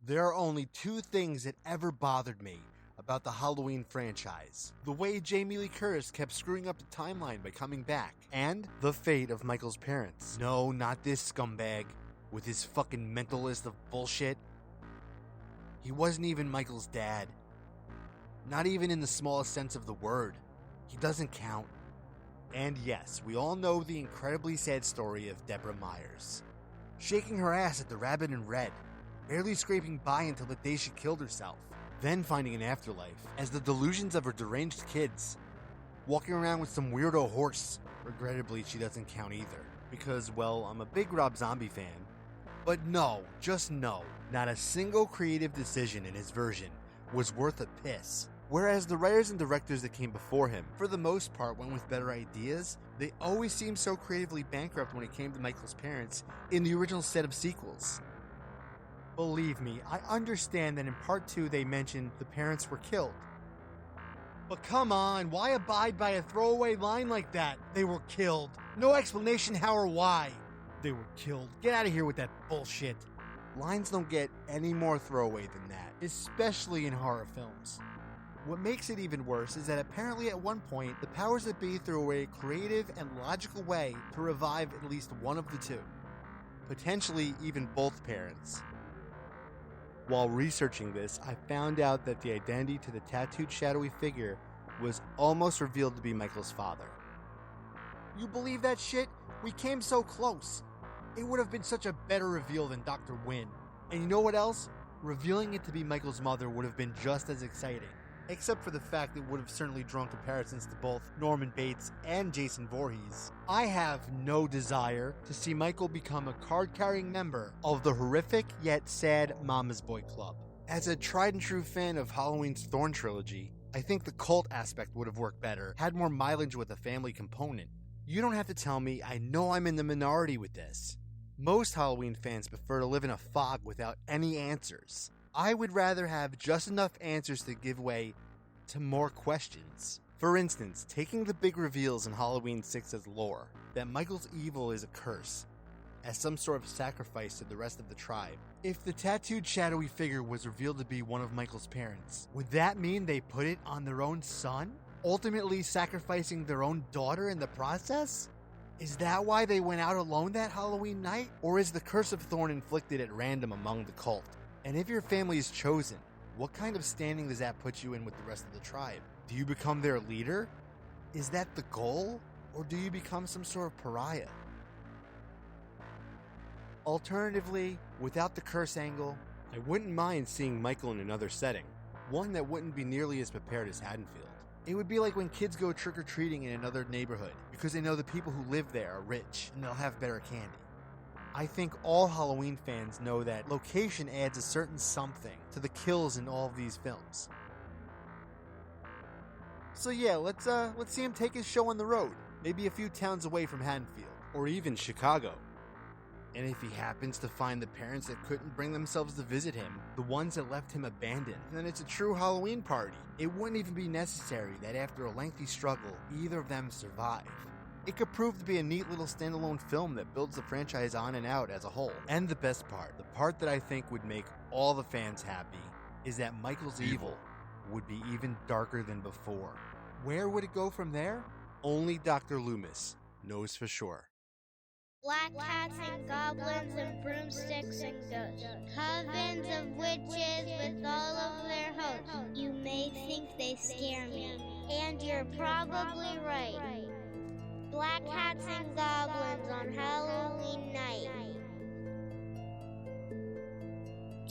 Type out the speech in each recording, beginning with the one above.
There are only two things that ever bothered me about the Halloween franchise. The way Jamie Lee Curtis kept screwing up the timeline by coming back, and the fate of Michael's parents. No, not this scumbag with his fucking mental list of bullshit. He wasn't even Michael's dad. Not even in the smallest sense of the word. He doesn't count. And yes, we all know the incredibly sad story of Deborah Myers. Shaking her ass at the Rabbit in Red, barely scraping by until the day she killed herself, then finding an afterlife as the delusions of her deranged kids. Walking around with some weirdo horse. Regrettably, she doesn't count either, because, well, I'm a big Rob Zombie fan. But no, just no, not a single creative decision in his version was worth a piss. Whereas the writers and directors that came before him, for the most part, went with better ideas, they always seemed so creatively bankrupt when it came to Michael's parents in the original set of sequels. Believe me, I understand that in part 2 they mentioned the parents were killed. But come on, why abide by a throwaway line like that? They were killed. No explanation how or why. They were killed. Get out of here with that bullshit. Lines don't get any more throwaway than that, especially in horror films. What makes it even worse is that apparently at one point, the powers that be threw away a creative and logical way to revive at least one of the two. Potentially even both parents. While researching this, I found out that the identity to the tattooed shadowy figure was almost revealed to be Michael's father. You believe that shit? We came so close. It would have been such a better reveal than Dr. Wynn. And you know what else? Revealing it to be Michael's mother would have been just as exciting. Except for the fact it would have certainly drawn comparisons to both Norman Bates and Jason Voorhees. I have no desire to see Michael become a card-carrying member of the horrific yet sad Mama's Boy Club. As a tried and true fan of Halloween's Thorn trilogy, I think the cult aspect would have worked better, had more mileage with a family component. You don't have to tell me, I know I'm in the minority with this. Most Halloween fans prefer to live in a fog without any answers. I would rather have just enough answers to give way to more questions. For instance, taking the big reveals in Halloween 6's lore, that Michael's evil is a curse, as some sort of sacrifice to the rest of the tribe. If the tattooed shadowy figure was revealed to be one of Michael's parents, would that mean they put it on their own son? Ultimately sacrificing their own daughter in the process? Is that why they went out alone that Halloween night? Or is the curse of Thorn inflicted at random among the cult? And if your family is chosen, what kind of standing does that put you in with the rest of the tribe? Do you become their leader? Is that the goal? Or do you become some sort of pariah? Alternatively, without the curse angle, I wouldn't mind seeing Michael in another setting. One that wouldn't be nearly as prepared as Haddonfield. It would be like when kids go trick-or-treating in another neighborhood because they know the people who live there are rich and they'll have better candy. I think all Halloween fans know that location adds a certain something to the kills in all of these films. So yeah, let's see him take his show on the road, maybe a few towns away from Haddonfield, or even Chicago. And if he happens to find the parents that couldn't bring themselves to visit him, the ones that left him abandoned, then it's a true Halloween party. It wouldn't even be necessary that after a lengthy struggle, either of them survive. It could prove to be a neat little standalone film that builds the franchise on and out as a whole. And the best part, the part that I think would make all the fans happy, is that Michael's evil would be even darker than before. Where would it go from there? Only Dr. Loomis knows for sure. Black cats and goblins and broomsticks and ghosts. Covens of witches with all of their hosts. You may think they scare me, and you're probably right. Black cats and goblins on Halloween night.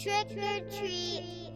Trick or treat,